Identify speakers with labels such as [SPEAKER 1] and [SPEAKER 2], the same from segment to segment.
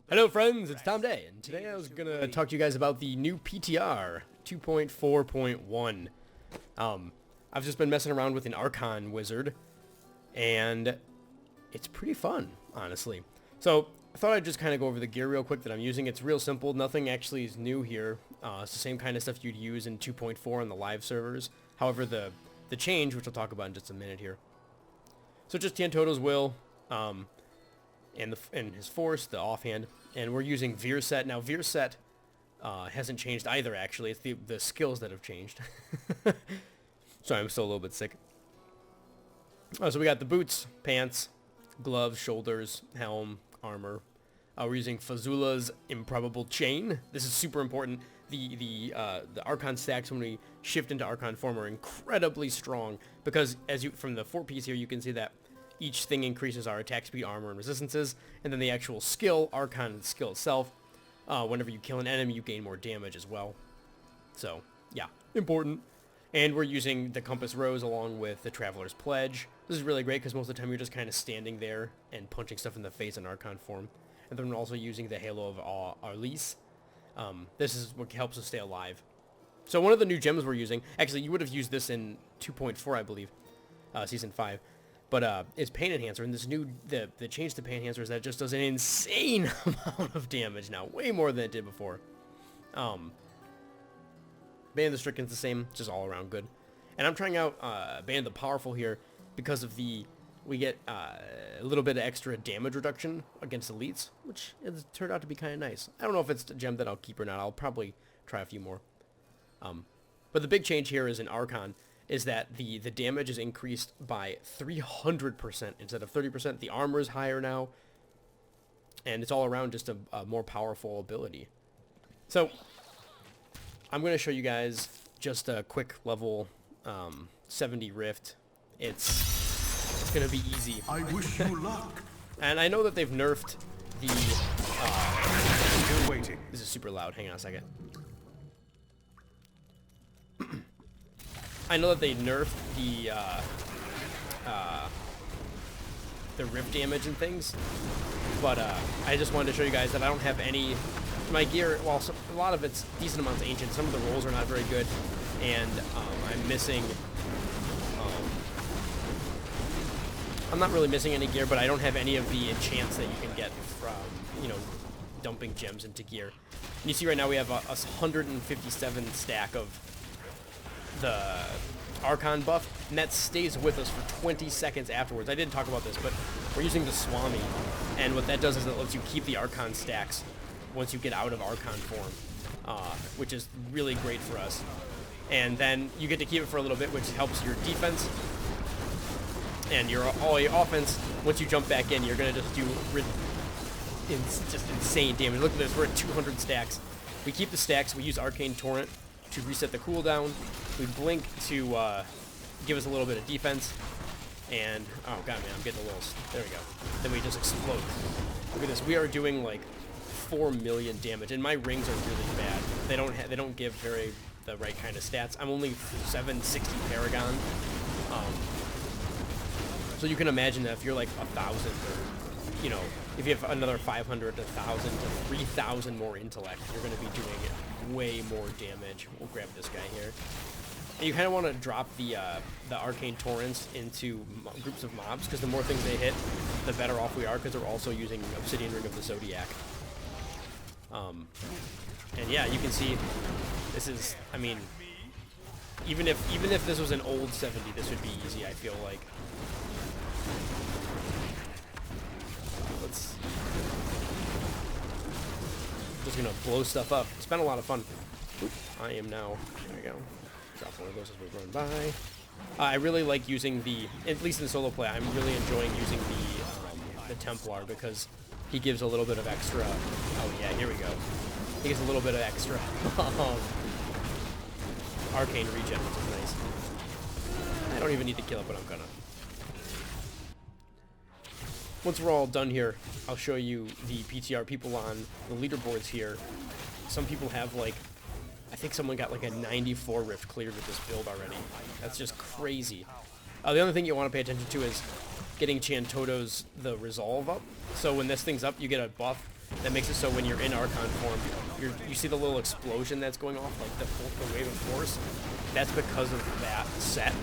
[SPEAKER 1] Hello friends, it's Tom Day, and today I was gonna talk to you guys about the new PTR 2.4.1. I've just been messing around with an Archon Wizard, and it's pretty fun, honestly. So I thought I'd just kind of go over the gear real quick that I'm using. It's real simple, nothing actually is new here. It's the same kind of stuff you'd use in 2.4 on the live servers. However, the change, which I'll talk about in just a minute here. So just Tantoto's Will, and his force, the offhand, and we're using Veer set. Now Veer set hasn't changed either, actually. It's the skills that have changed. Sorry, I'm still a little bit sick. So we got the boots, pants, gloves, shoulders, helm, armor. We're using Fazula's Improbable Chain. This is super important. The Archon stacks when we shift into Archon form are incredibly strong because from the 4-piece here you can see that each thing increases our attack speed, armor, and resistances, and then the actual skill, Archon skill itself, whenever you kill an enemy, you gain more damage as well. So, yeah, important. And we're using the Compass Rose along with the Traveler's Pledge. This is really great because most of the time you're just kind of standing there and punching stuff in the face in Archon form. And then we're also using the Halo of Arlis. This is what helps us stay alive. So one of the new gems we're using, actually you would have used this in 2.4, I believe, Season 5. But it's Pain Enhancer, and this new, the change to Pain Enhancer is that it just does an insane amount of damage now, way more than it did before. Band of the Stricken's the same, just all around good. And I'm trying out Band of the Powerful here because of we get a little bit of extra damage reduction against elites, which has turned out to be kind of nice. I don't know if it's a gem that I'll keep or not. I'll probably try a few more. But the big change here is in Archon, is that the damage is increased by 300% instead of 30%. The armor is higher now, and it's all around just a more powerful ability. So I'm going to show you guys just a quick level 70 Rift. It's going to be easy.
[SPEAKER 2] I wish you luck.
[SPEAKER 1] And I know that they've nerfed the...
[SPEAKER 2] Still waiting.
[SPEAKER 1] This is super loud. Hang on a second. I know that they nerfed the rift damage and things, but I just wanted to show you guys that I don't have any... My gear, well, a lot of it's decent amounts ancient. Some of the rolls are not very good, and I'm missing... I'm not really missing any gear, but I don't have any of the enchants that you can get from, dumping gems into gear. And you see right now we have a 157 stack of the Archon buff, and that stays with us for 20 seconds afterwards. I didn't talk about this, but we're using the Swami, and what that does is it lets you keep the Archon stacks once you get out of Archon form, which is really great for us. And then you get to keep it for a little bit, which helps your defense and all your offense. Once you jump back in, you're gonna just do just insane damage. Look at this, we're at 200 stacks. We keep the stacks, we use Arcane Torrent to reset the cooldown. We blink to give us a little bit of defense. And, oh god man, I'm getting a little, there we go. Then we just explode. Look at this, we are doing like 4 million damage, and my rings are really bad. They don't give the right kind of stats. I'm only 760 Paragon. So you can imagine that if you're like 1,000 or, if you have another 500 to 1,000 to 3,000 more intellect, you're going to be doing way more damage. We'll grab this guy here. And you kind of want to drop the Arcane Torrents into groups of mobs, because the more things they hit, the better off we are, because they're also using Obsidian Ring of the Zodiac. And yeah, you can see, this is, I mean, even if this was an old 70, this would be easy, I feel like. Just gonna blow stuff up. It's been a lot of fun. Oop, I am now. There we go. Drop one of those as we run by. I really like using at least in solo play, I'm really enjoying using the Templar, because he gives a little bit of extra. Oh yeah, here we go. He gives a little bit of extra arcane regen, which is nice. I don't even need to kill it, but I'm gonna. Once we're all done here, I'll show you the PTR people on the leaderboards here. Some people have like, I think someone got like a 94 rift cleared with this build already. That's just crazy. The other thing you want to pay attention to is getting Chantoto's the resolve up. So when this thing's up, you get a buff that makes it so when you're in Archon form, you see the little explosion that's going off, like the wave of force. That's because of that set.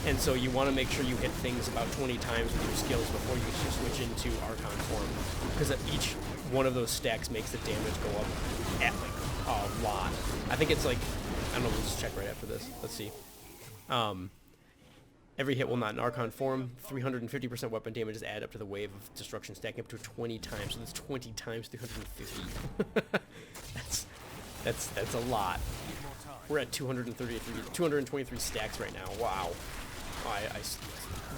[SPEAKER 1] And so you want to make sure you hit things about 20 times with your skills before you switch into Archon form, because each one of those stacks makes the damage go up at like a lot. I think it's like, I don't know, let's check right after this. Let's see. Every hit while not in Archon form, 350% weapon damage is added up to the wave of destruction, stacking up to 20 times. So that's 20 times 350. that's a lot. We're at 223 stacks right now. Wow. I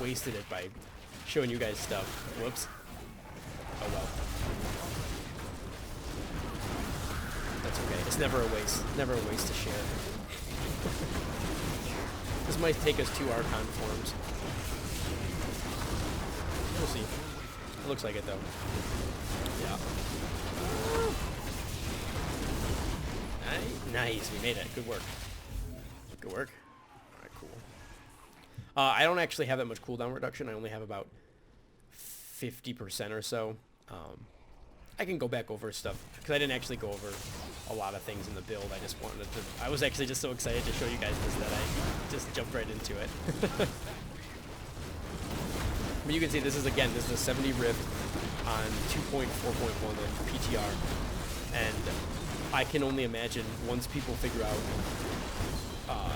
[SPEAKER 1] wasted it by showing you guys stuff. Whoops. Oh well. That's okay. It's never a waste. Never a waste to share. This might take us 2 Archon forms. We'll see. It looks like it though. Yeah. Nice. We made it. Good work. Good work. Alright, cool. I don't actually have that much cooldown reduction. I only have about 50% or so. I can go back over stuff, because I didn't actually go over a lot of things in the build. I just wanted to... I was actually just so excited to show you guys this that I just jumped right into it. But you can see this is a 70 Rift on 2.4.1 of PTR. And I can only imagine once people figure out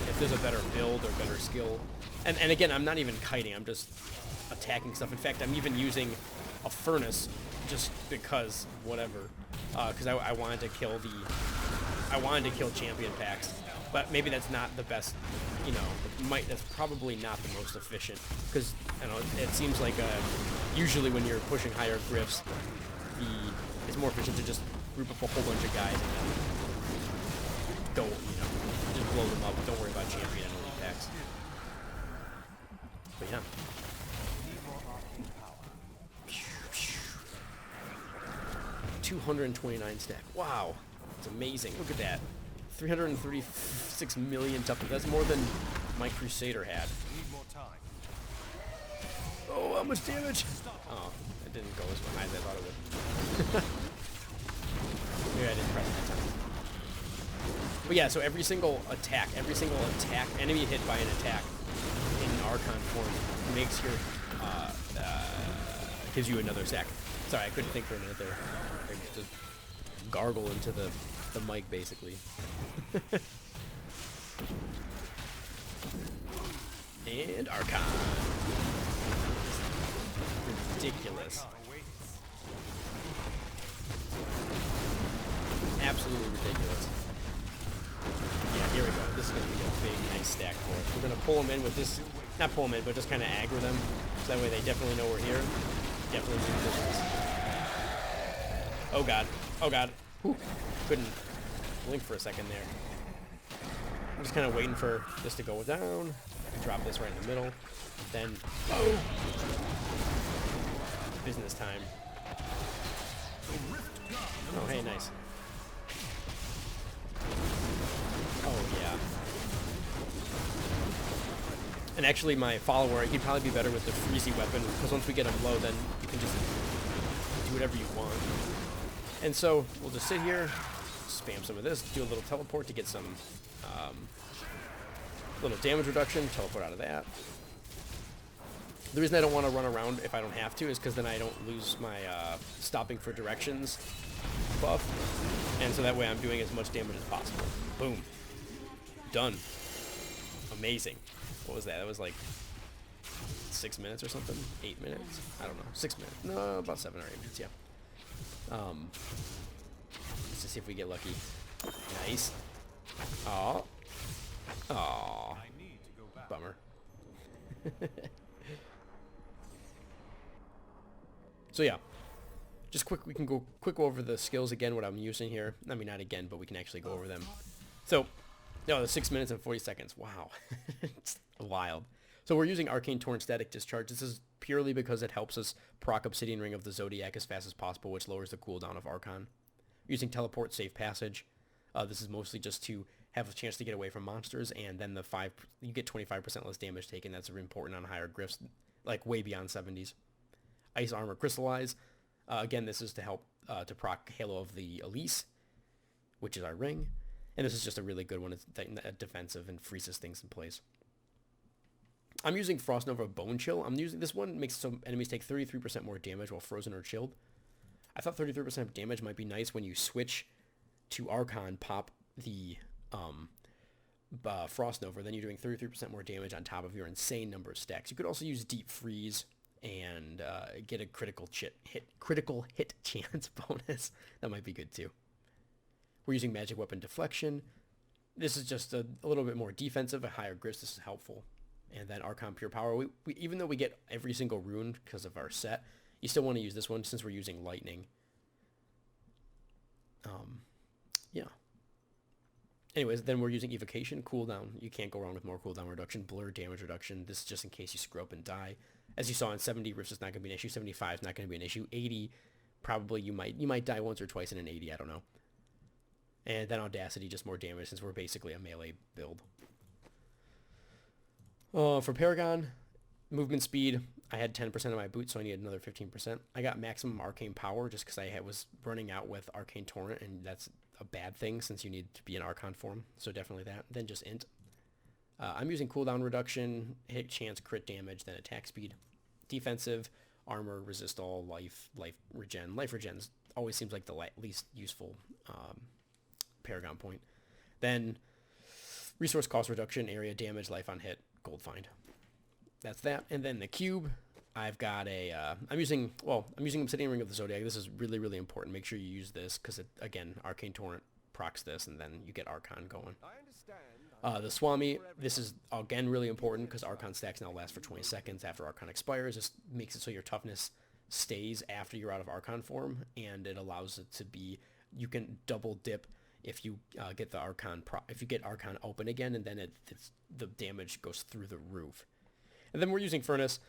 [SPEAKER 1] if there's a better build or better skill. And again, I'm not even kiting, I'm just attacking stuff. In fact, I'm even using a furnace just because, whatever. Because I wanted to kill champion packs. But maybe that's not the best, you know, that's probably not the most efficient. Because, you know, it seems like usually when you're pushing higher grifts, it's more efficient to just group up a whole bunch of guys and then don't, you know, just blow them up. Don't worry about champion and elite packs. But yeah. 229 stack. Wow. It's amazing. Look at that. 336 million toughness. That's more than my Crusader had. Oh, how much damage? Oh, it didn't go as high as I thought it would. Maybe I didn't press that time. But yeah, so every single attack, enemy hit by an attack in Archon form makes your, gives you another stack. Sorry, I couldn't think for a minute there. I just gargle into the mic, basically. And Archon. Ridiculous. Absolutely ridiculous. Yeah, here we go. This is going to be a big, nice stack for us. We're going to pull them in with this, not pull them in, but just kind of aggro them, so that way they definitely know we're here. Definitely do business. Oh god. Oh god. Whew. Couldn't blink for a second there. I'm just kind of waiting for this to go down. Drop this right in the middle. Then, oh! Business time. Oh, hey, nice. Oh, yeah. And actually, my follower, he'd probably be better with the freezy weapon, because once we get him low, then you can just do whatever you want. And so, we'll just sit here, spam some of this, do a little teleport to get some little damage reduction, teleport out of that. The reason I don't want to run around if I don't have to is because then I don't lose my stopping for directions buff. And so that way I'm doing as much damage as possible. Boom. Done. Amazing. What was that? That was like 6 minutes or something? 8 minutes? I don't know. 6 minutes. No, about 7 or 8 minutes, yeah. Let's just see if we get lucky. Nice. Aw. Aw. Bummer. So yeah. Just quick, we can go quick over the skills again, what I'm using here. I mean, not again, but we can actually go over them. So, no, the 6 minutes and 40 seconds. Wow. It's wild. So we're using Arcane Torrent Static Discharge. This is purely because it helps us proc Obsidian Ring of the Zodiac as fast as possible, which lowers the cooldown of Archon. Using Teleport Safe Passage. This is mostly just to have a chance to get away from monsters, and then you get 25% less damage taken. That's important on higher grifts, like way beyond 70s. Ice Armor Crystallize. Again, this is to help to proc Halo of the Elise, which is our ring. And this is just a really good one. It's defensive and freezes things in place. I'm using Frost Nova Bone Chill. I'm using this one, makes so enemies take 33% more damage while frozen or chilled. I thought 33% damage might be nice when you switch to Archon, pop the Frost Nova, then you're doing 33% more damage on top of your insane number of stacks. You could also use Deep Freeze and get a critical hit chance bonus. That might be good too. We're using Magic Weapon Deflection. This is just a little bit more defensive, a higher Grift. This is helpful. And then Archon Pure Power. We even though we get every single rune because of our set, you still want to use this one since we're using Lightning. Yeah. Anyways, then we're using Evocation, Cooldown. You can't go wrong with more cooldown reduction. Blur, damage reduction. This is just in case you screw up and die. As you saw in 70, Rift is not going to be an issue. 75 is not going to be an issue. 80, probably you might die once or twice in an 80. I don't know. And then Audacity, just more damage since we're basically a melee build. For Paragon, movement speed, I had 10% of my boots, so I needed another 15%. I got maximum arcane power just because I was running out with Arcane Torrent, and that's a bad thing since you need to be in Archon form, so definitely that. Then just int. I'm using cooldown reduction, hit chance, crit damage, then attack speed. Defensive, armor, resist all, life regen. Life regen always seems like the least useful Paragon point. Then resource cost reduction, area damage, life on hit, gold find. That's that. And then the cube, I've got I'm using Obsidian Ring of the Zodiac. This is really, really important. Make sure you use this because, again, Arcane Torrent procs this, and then you get Archon going. The Swami, this is, again, really important because Archon stacks now last for 20 seconds after Archon expires. This makes it so your toughness stays after you're out of Archon form, and it allows it to be, you can double dip if you get the Archon, if you get Archon open again, and then the damage goes through the roof. And then we're using Furnace.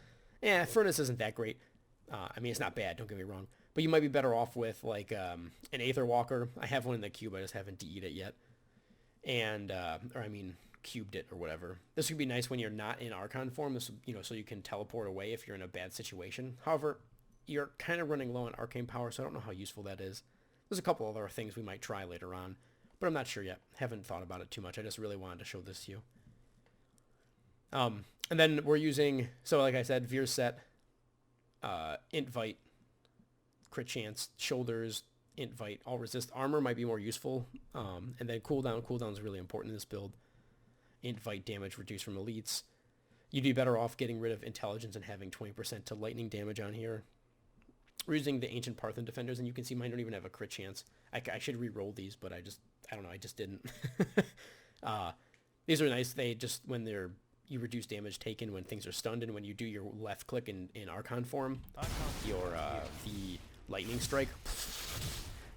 [SPEAKER 1] Furnace isn't that great. I mean, it's not bad, don't get me wrong. But you might be better off with, like, an Aether Walker. I have one in the cube, I just haven't DE'd it yet. And, cubed it or whatever. This would be nice when you're not in Archon form, this, so you can teleport away if you're in a bad situation. However, you're kind of running low on Arcane Power, so I don't know how useful that is. There's a couple other things we might try later on, but I'm not sure yet. Haven't thought about it too much. I just really wanted to show this to you. And then we're using, so like I said, Veer set, Invite, crit chance, shoulders, Invite, all resist. Armor might be more useful. And then cooldown. Cooldown is really important in this build. Invite damage reduced from elites. You'd be better off getting rid of intelligence and having 20% to lightning damage on here. We're using the Ancient Parthan Defenders, and you can see mine don't even have a crit chance. I should re-roll these, but I don't know, I just didn't. These are nice. They just, when you reduce damage taken when things are stunned, and when you do your left click in Archon form, the lightning strike,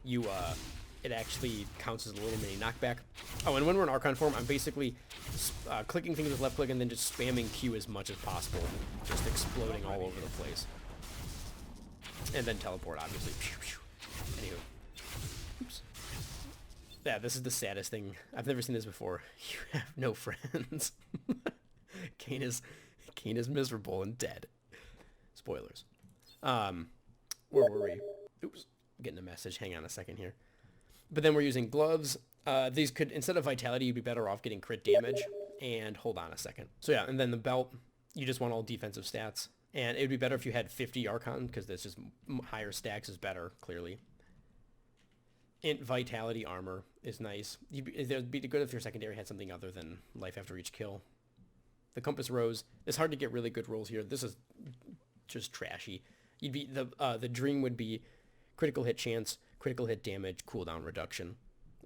[SPEAKER 1] it actually counts as a little mini knockback. Oh, and when we're in Archon form, I'm basically clicking things with left click and then just spamming Q as much as possible, just exploding all over the place. And then teleport, obviously. Anywho. Oops. Yeah, this is the saddest thing. I've never seen this before. You have no friends. Kane is miserable and dead. Spoilers. Where were we? Oops. I'm getting a message. Hang on a second here. But then we're using gloves. These could, instead of vitality, you'd be better off getting crit damage. And hold on a second. So yeah, and then the belt, you just want all defensive stats. And it would be better if you had 50 Archon, because that's just higher stacks is better, clearly. Int Vitality Armor is nice. It would be good if your secondary had something other than life after each kill. The Compass Rose, it's hard to get really good rolls here. This is just trashy. You'd be the dream would be critical hit chance, critical hit damage, cooldown reduction,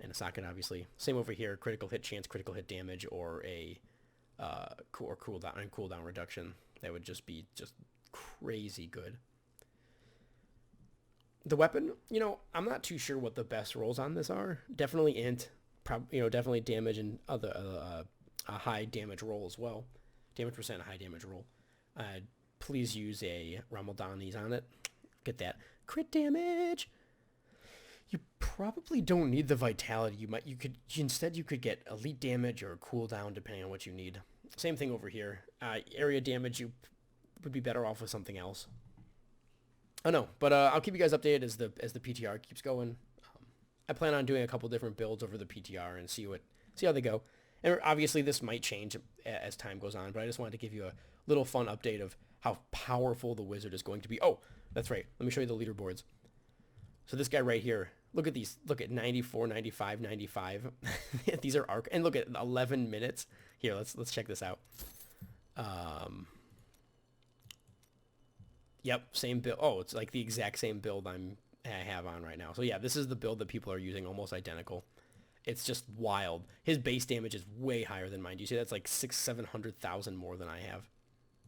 [SPEAKER 1] and a socket, obviously. Same over here, critical hit chance, critical hit damage, or a cooldown reduction. That would just be crazy good. The weapon, I'm not too sure what the best rolls on this are. Definitely int, definitely damage and other a high damage roll as well. Damage percent, high damage roll. Please use a Ramaldani's on it. Get that crit damage. You probably don't need the vitality. You could get elite damage or cooldown depending on what you need. Same thing over here. Area damage, you would be better off with something else. Oh no, but I'll keep you guys updated as the PTR keeps going. I plan on doing a couple different builds over the PTR and see how they go. And obviously this might change as time goes on, but I just wanted to give you a little fun update of how powerful the wizard is going to be. Oh, that's right. Let me show you the leaderboards. So this guy right here, look at these. Look at 94, 95, 95. These are and look at 11 minutes. Here, let's check this out. Yep, same build. Oh, it's like the exact same build I have on right now. So yeah, this is the build that people are using, almost identical. It's just wild. His base damage is way higher than mine. Do you see that's like 600,000-700,000 more than I have?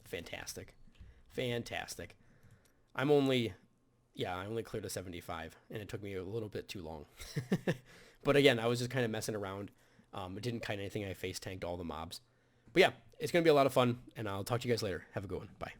[SPEAKER 1] Fantastic. Fantastic. I only cleared a 75, and it took me a little bit too long. But again, I was just kind of messing around. It didn't kite anything. I face tanked all the mobs. But yeah, it's going to be a lot of fun, and I'll talk to you guys later. Have a good one. Bye.